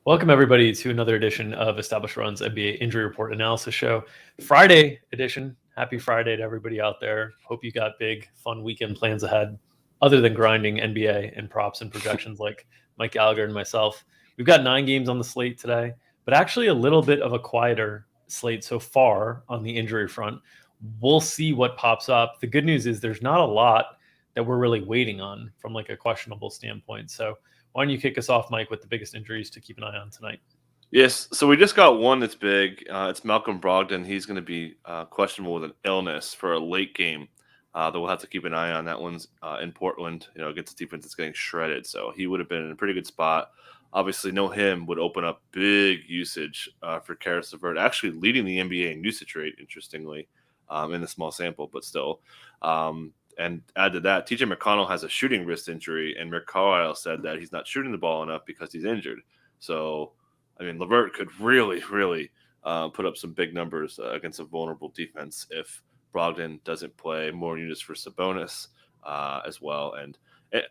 Welcome, everybody, to another edition of Established Run's NBA Injury Report Analysis Show. Friday edition. Happy Friday to everybody out there. Hope you got big, fun weekend plans ahead, other than grinding NBA and props and projections like Mike Gallagher and myself. We've got 9 games on the slate today, but actually a little bit of a quieter slate so far on the injury front. We'll see what pops up. The good news is there's not a lot that we're really waiting on from like a questionable standpoint. So why don't you kick us off, Mike, with the biggest injuries to keep an eye on tonight? Yes, so we just got one that's big. It's Malcolm Brogdon. He's going to be questionable with an illness for a late game that we'll have to keep an eye on. That one's in Portland, against a defense that's getting shredded. So he would have been in a pretty good spot. Obviously, no him would open up big usage for Karis LeVert, actually leading the NBA in usage rate, interestingly, in a small sample, but still. And add to that, TJ McConnell has a shooting wrist injury, and Rick Carlisle said that he's not shooting the ball enough because he's injured. So, LeVert could really put up some big numbers against a vulnerable defense if Brogdon doesn't play. More units for Sabonis as well. And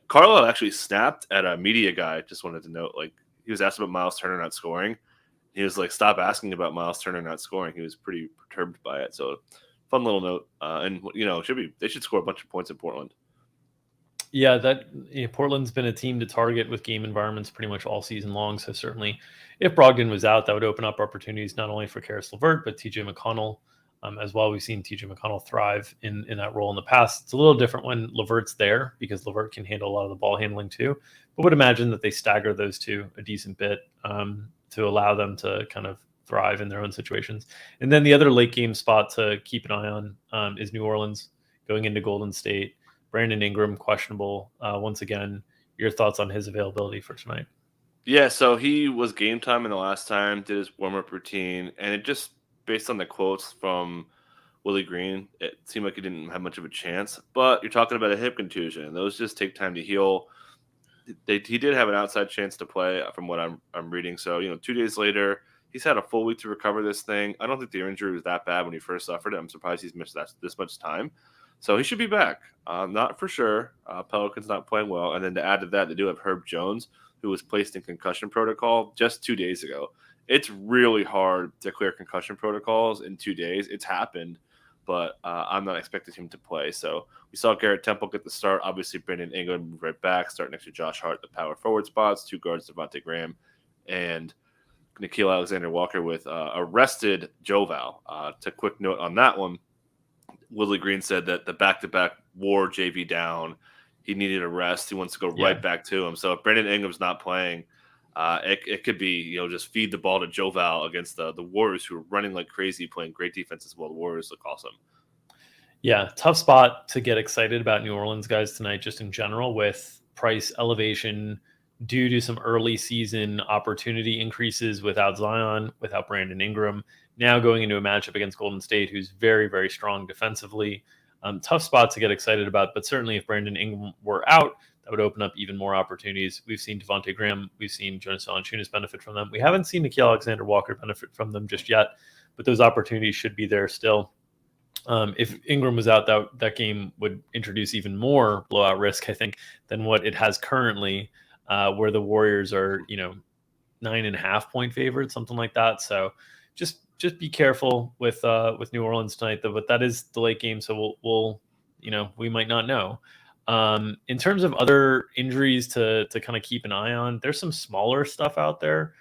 Carlisle actually snapped at a media guy. Just wanted to note, he was asked about Miles Turner not scoring. He was like, stop asking about Miles Turner not scoring. He was pretty perturbed by it. So, fun little note, and they should score a bunch of points in Portland. Yeah, Portland's been a team to target with game environments pretty much all season long. So certainly, if Brogdon was out, that would open up opportunities not only for Karis LeVert but TJ McConnell as well. We've seen TJ McConnell thrive in that role in the past. It's a little different when LeVert's there because LeVert can handle a lot of the ball handling too. But would imagine that they stagger those two a decent bit to allow them to kind of thrive in their own situations. And then the other late game spot to keep an eye on is New Orleans going into Golden State. Brandon Ingram, questionable. Once again, your thoughts on his availability for tonight? Yeah, so he was game time in the last time, did his warm-up routine, and it just, based on the quotes from Willie Green, it seemed like he didn't have much of a chance. But you're talking about a hip contusion, and those just take time to heal. He did have an outside chance to play from what I'm reading. So, 2 days later, he's had a full week to recover this thing. I don't think the injury was that bad when he first suffered it. I'm surprised he's missed this much time. So he should be back. Not for sure. Pelicans not playing well. And then to add to that, they do have Herb Jones, who was placed in concussion protocol just 2 days ago. It's really hard to clear concussion protocols in 2 days. It's happened, but I'm not expecting him to play. So we saw Garrett Temple get the start. Obviously, Brandon Ingram moved right back, start next to Josh Hart, the power forward spots, 2 guards, Devontae Graham, and Nickeil Alexander-Walker with arrested Joval. To quick note on that one, Willie Green said that the back-to-back wore JV down. He needed a rest. He wants to go right back to him. So if Brandon Ingram's not playing, it could be, just feed the ball to Joval against the Warriors, who are running like crazy, playing great defense as well. The Warriors look awesome. Yeah, tough spot to get excited about New Orleans guys tonight, just in general, with price elevation due to some early season opportunity increases without Zion, without Brandon Ingram. Now going into a matchup against Golden State, who's very, very strong defensively. Tough spot to get excited about, but certainly if Brandon Ingram were out, that would open up even more opportunities. We've seen Devontae Graham, we've seen Jonas Valanciunas benefit from them. We haven't seen Nickeil Alexander-Walker benefit from them just yet, but those opportunities should be there still. If Ingram was out, that game would introduce even more blowout risk, I think, than what it has currently, where the Warriors are, 9.5 point favorites, something like that. So just be careful with New Orleans tonight, though. But that is the late game, so we'll we might not know. In terms of other injuries to kind of keep an eye on, there's some smaller stuff out there.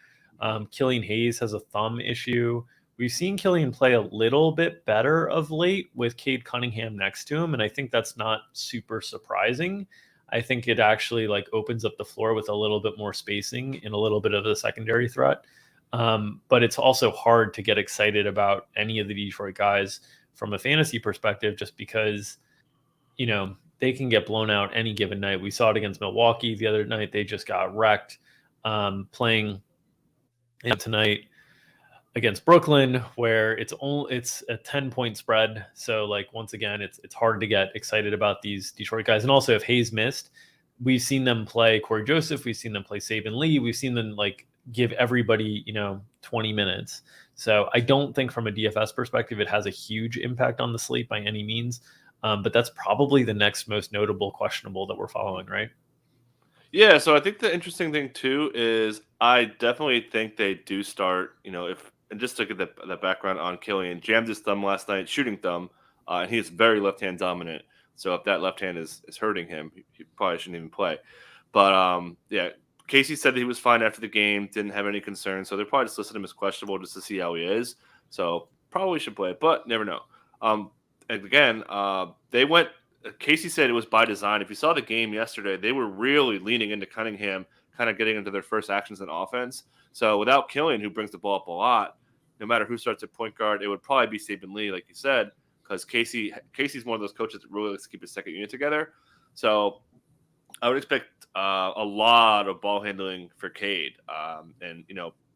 Killian Hayes has a thumb issue. We've seen Killian play a little bit better of late with Cade Cunningham next to him, and I think that's not super surprising. I think it actually opens up the floor with a little bit more spacing and a little bit of a secondary threat. But it's also hard to get excited about any of the Detroit guys from a fantasy perspective, just because, they can get blown out any given night. We saw it against Milwaukee the other night. They just got wrecked. Playing tonight against Brooklyn, where it's a 10-point spread. So once again, it's hard to get excited about these Detroit guys. And also, if Hayes missed, we've seen them play Corey Joseph, we've seen them play Saban Lee, we've seen them give everybody 20 minutes. So I don't think from a DFS perspective it has a huge impact on the slate by any means. But that's probably the next most notable questionable that we're following, right? Yeah, so I think the interesting thing too is I definitely think they do start, if and just to get the background on Killian, jammed his thumb last night, shooting thumb, and he is very left hand dominant. So if that left hand is hurting him, he probably shouldn't even play. But yeah, Casey said that he was fine after the game, didn't have any concerns. So they're probably just listed him as questionable just to see how he is. So probably should play, but never know. And again, they went Casey said it was by design. If you saw the game yesterday, they were really leaning into Cunningham, kind of getting into their first actions in offense. So without Killian, who brings the ball up a lot, no matter who starts at point guard, it would probably be Saban Lee, like you said, because Casey's one of those coaches that really likes to keep his second unit together. So I would expect a lot of ball handling for Cade, and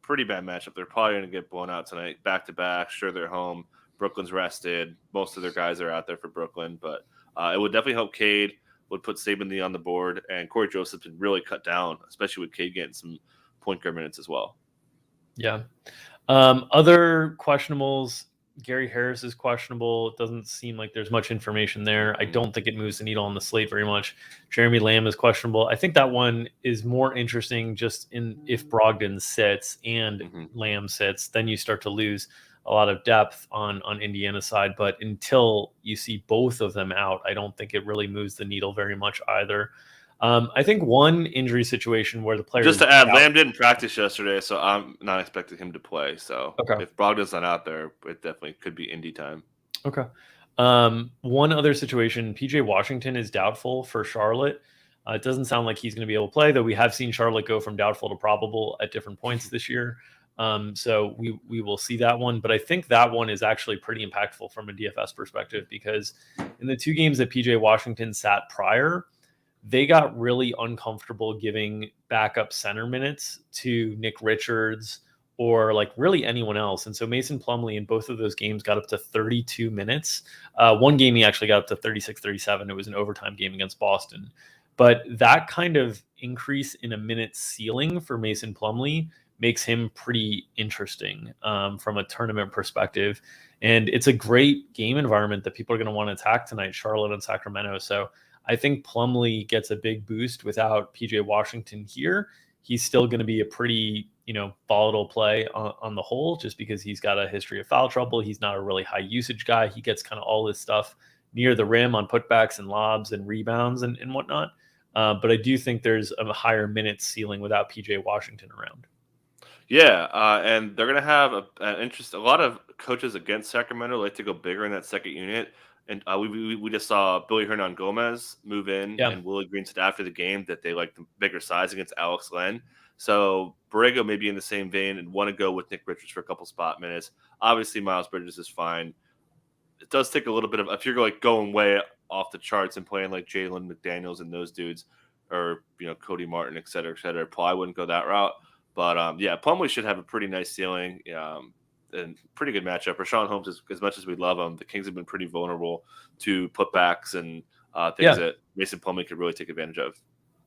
pretty bad matchup. They're probably going to get blown out tonight, back to back. Sure, they're home. Brooklyn's rested. Most of their guys are out there for Brooklyn, but it would definitely help Cade. Would put Saban Lee on the board, and Corey Joseph's been really cut down, especially with Cade getting some point guard minutes as well. Yeah. Other questionables. Gary Harris is questionable. It doesn't seem like there's much information there. I don't think it moves the needle on the slate very much. Jeremy Lamb is questionable. I think that one is more interesting just in if Brogdon sits and Lamb sits, then you start to lose a lot of depth on Indiana's side. But until you see both of them out, I don't think it really moves the needle very much either. I think one injury situation where the player just to add, Lamb didn't practice yesterday, so I'm not expecting him to play. So if Brogdon's not out there, it definitely could be Indy time. Okay. One other situation, PJ Washington is doubtful for Charlotte. It doesn't sound like he's going to be able to play, though we have seen Charlotte go from doubtful to probable at different points this year. So we will see that one. But I think that one is actually pretty impactful from a DFS perspective because in the two games that PJ Washington sat prior, they got really uncomfortable giving backup center minutes to Nick Richards or like really anyone else. And so Mason Plumlee in both of those games got up to 32 minutes. One game he actually got up to 36, 37. It was an overtime game against Boston. But that kind of increase in a minute ceiling for Mason Plumlee makes him pretty interesting from a tournament perspective. And it's a great game environment that people are going to want to attack tonight, Charlotte and Sacramento. So I think Plumlee gets a big boost without PJ Washington here. He's still going to be a pretty, volatile play on the whole, just because he's got a history of foul trouble. He's not a really high usage guy. He gets kind of all this stuff near the rim on putbacks and lobs and rebounds and whatnot. But I do think there's a higher minute ceiling without PJ Washington around. Yeah, and they're going to have a lot of coaches against Sacramento like to go bigger in that second unit. And we just saw Billy Hernan Gomez move in, and Willie Green said after the game that they like the bigger size against Alex Len. So Borrego may be in the same vein and want to go with Nick Richards for a couple spot minutes. Obviously, Miles Bridges is fine. It does take a little bit of if you're like going way off the charts and playing like Jalen McDaniels and those dudes, or Cody Martin, et cetera, I wouldn't go that route. But Plumlee should have a pretty nice ceiling. And pretty good matchup. Rashawn Holmes, as much as we love him, the Kings have been pretty vulnerable to putbacks and things that Mason Plumlee could really take advantage of.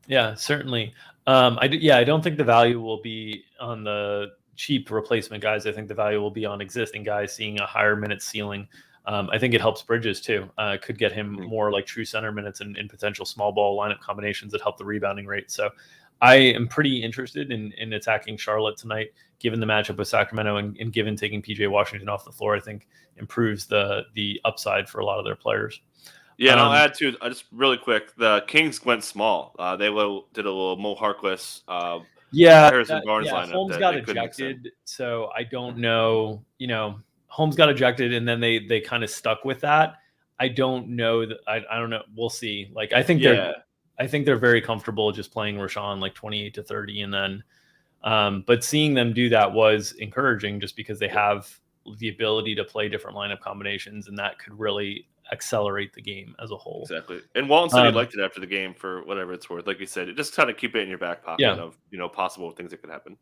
Yeah, certainly. I don't think the value will be on the cheap replacement guys. I think the value will be on existing guys seeing a higher minute ceiling. I think it helps Bridges too. Could get him more like true center minutes and potential small ball lineup combinations that help the rebounding rate. So I am pretty interested in attacking Charlotte tonight, given the matchup with Sacramento and given taking PJ Washington off the floor, I think improves the upside for a lot of their players. Yeah, and I'll add to just really quick, the Kings went small. They did a little Mo Harkless, Harrison Barnes lineup. Holmes got ejected, so I don't know. Holmes got ejected, and then they kind of stuck with that. I don't know that. I don't know. We'll see. Like I think they're very comfortable just playing Rashawn like 28 to 30, and then. But seeing them do that was encouraging just because they have the ability to play different lineup combinations, and that could really accelerate the game as a whole. Exactly. And Walton said he liked it after the game for whatever it's worth. Like you said, just kind of keep it in your back pocket of possible things that could happen.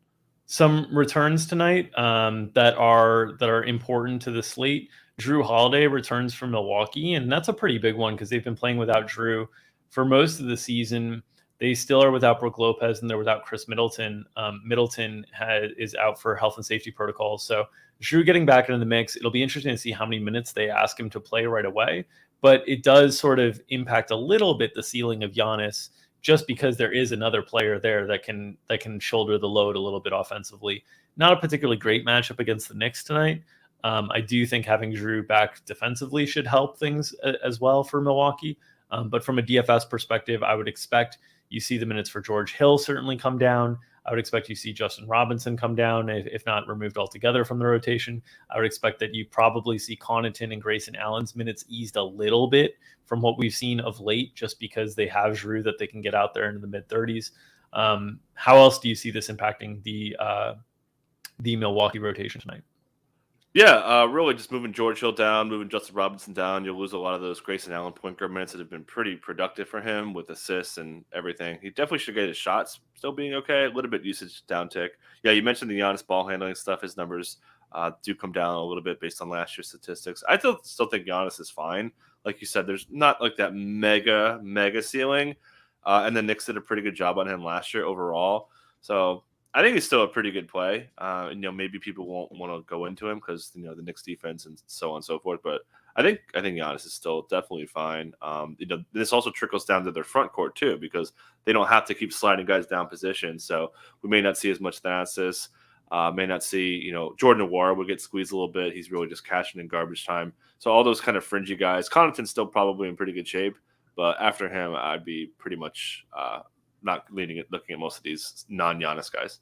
Some returns tonight that are important to the slate. Drew Holiday returns from Milwaukee, and that's a pretty big one because they've been playing without Drew for most of the season. They still are without Brook Lopez, and they're without Chris Middleton. Middleton is out for health and safety protocols. So Drew getting back into the mix. It'll be interesting to see how many minutes they ask him to play right away. But it does sort of impact a little bit the ceiling of Giannis, just because there is another player there that can shoulder the load a little bit offensively. Not a particularly great matchup against the Knicks tonight. I do think having Drew back defensively should help things as well for Milwaukee. But from a DFS perspective, I would expect you see the minutes for George Hill certainly come down. I would expect you see Justin Robinson come down, if not removed altogether from the rotation. I would expect that you probably see Connaughton and Grayson Allen's minutes eased a little bit from what we've seen of late, just because they have Drew that they can get out there into the mid-30s. How else do you see this impacting the Milwaukee rotation tonight? Yeah, really just moving George Hill down, moving Justin Robinson down. You'll lose a lot of those Grayson Allen point guard minutes that have been pretty productive for him with assists and everything. He definitely should get his shots still being okay. A little bit usage downtick. Yeah, you mentioned the Giannis ball handling stuff. His numbers do come down a little bit based on last year's statistics. I still think Giannis is fine. Like you said, there's not like that mega ceiling. And the Knicks did a pretty good job on him last year overall. So I think he's still a pretty good play. Maybe people won't want to go into him because the Knicks defense and so on and so forth. But I think Giannis is still definitely fine. This also trickles down to their front court too, because they don't have to keep sliding guys down position. So we may not see as much Thanasis. May not see Jordan Nwora would get squeezed a little bit. He's really just cashing in garbage time. So all those kind of fringy guys. Connaughton's still probably in pretty good shape, but after him, I'd be pretty much not looking at most of these non-Giannis guys.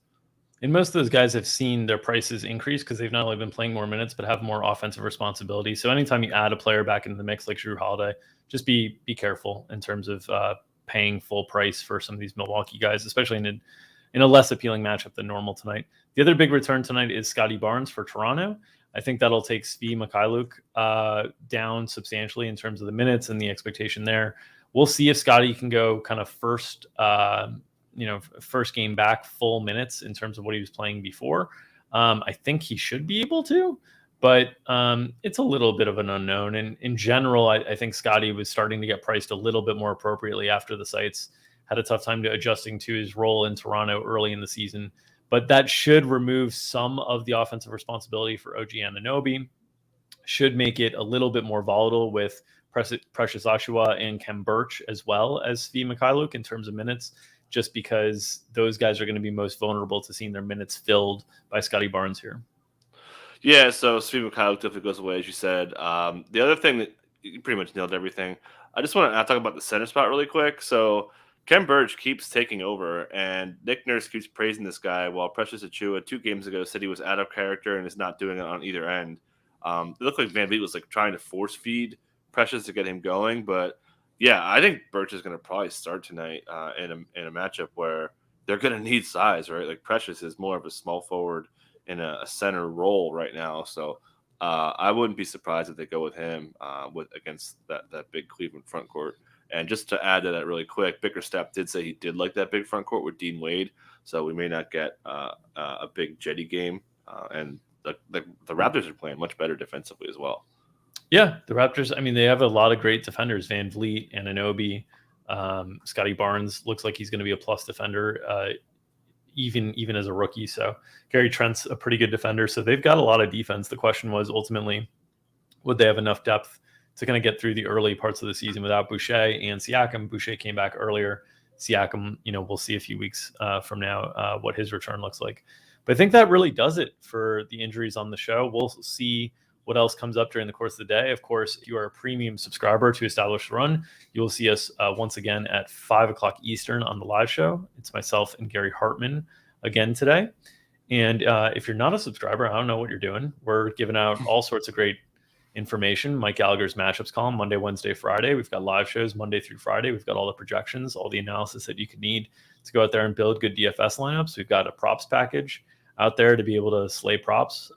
And most of those guys have seen their prices increase because they've not only been playing more minutes, but have more offensive responsibility. So anytime you add a player back into the mix like Jrue Holiday, just be careful in terms of paying full price for some of these Milwaukee guys, especially in a less appealing matchup than normal tonight. The other big return tonight is Scotty Barnes for Toronto. I think that'll take Svi Mykhailiuk down substantially in terms of the minutes and the expectation there. We'll see if Scotty can go kind of first game back full minutes in terms of what he was playing before. I think he should be able to, but it's a little bit of an unknown. And in general, I think Scotty was starting to get priced a little bit more appropriately after the sites had a tough time adjusting to his role in Toronto early in the season. But that should remove some of the offensive responsibility for OG Anunoby, should make it a little bit more volatile with Precious Achiuwa and Khem Birch as well as Svi Mykhailiuk in terms of minutes, just because those guys are going to be most vulnerable to seeing their minutes filled by Scotty Barnes here. Yeah, so Svi Mykhailiuk definitely goes away, as you said. The other thing that you pretty much nailed everything. I just want to talk about the center spot really quick. So Khem Birch keeps taking over, and Nick Nurse keeps praising this guy, while Precious Achiuwa 2 games ago said he was out of character and is not doing it on either end. It looked like Van Vliet was trying to force feed Precious to get him going, but yeah, I think Birch is going to probably start tonight in a matchup where they're going to need size, right? Like Precious is more of a small forward in a center role right now, so I wouldn't be surprised if they go with him against that big Cleveland front court. And just to add to that really quick, Bickerstaff did say he did like that big front court with Dean Wade, so we may not get a big Jetty game. And the Raptors are playing much better defensively as well. Yeah, the Raptors, they have a lot of great defenders. Van Vliet, Anunoby, Scotty Barnes looks like he's going to be a plus defender, even as a rookie. So Gary Trent's a pretty good defender. So they've got a lot of defense. The question was ultimately, would they have enough depth to kind of get through the early parts of the season without Boucher and Siakam? Boucher came back earlier. Siakam, we'll see a few weeks from now what his return looks like. But I think that really does it for the injuries on the show. We'll see what else comes up during the course of the day. Of course, if you are a premium subscriber to Established Run, you will see us once again at 5 o'clock Eastern on the live show. It's myself and Gary Hartman again today. And if you're not a subscriber, I don't know what you're doing. We're giving out all sorts of great information. Mike Gallagher's matchups column, Monday, Wednesday, Friday. We've got live shows Monday through Friday. We've got all the projections, all the analysis that you could need to go out there and build good DFS lineups. We've got a props package out there to be able to slay props,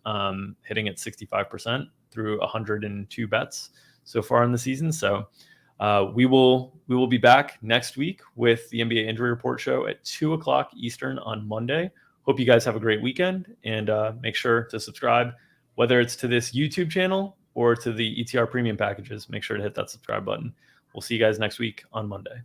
hitting at 65% through 102 bets so far in the season. So we will be back next week with the NBA Injury Report show at 2 o'clock Eastern on Monday. Hope you guys have a great weekend, and make sure to subscribe, whether it's to this YouTube channel or to the ETR premium packages. Make sure to hit that subscribe button. We'll see you guys next week on Monday.